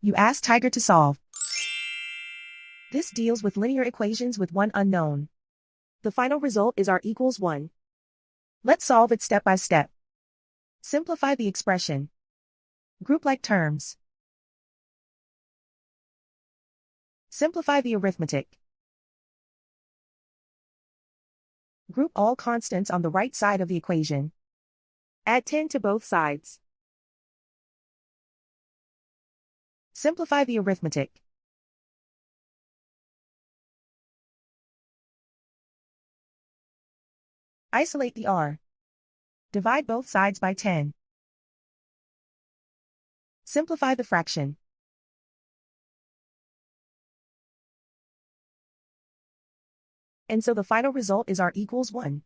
You ask Tiger to solve. This deals with linear equations with one unknown. The final result is r equals 1. Let's solve it step by step. Simplify the expression. Group like terms. Simplify the arithmetic. Group all constants on the right side of the equation. Add 10 to both sides. Simplify the arithmetic. Isolate the r. Divide both sides by 10. Simplify the fraction. And so the final result is r equals 1.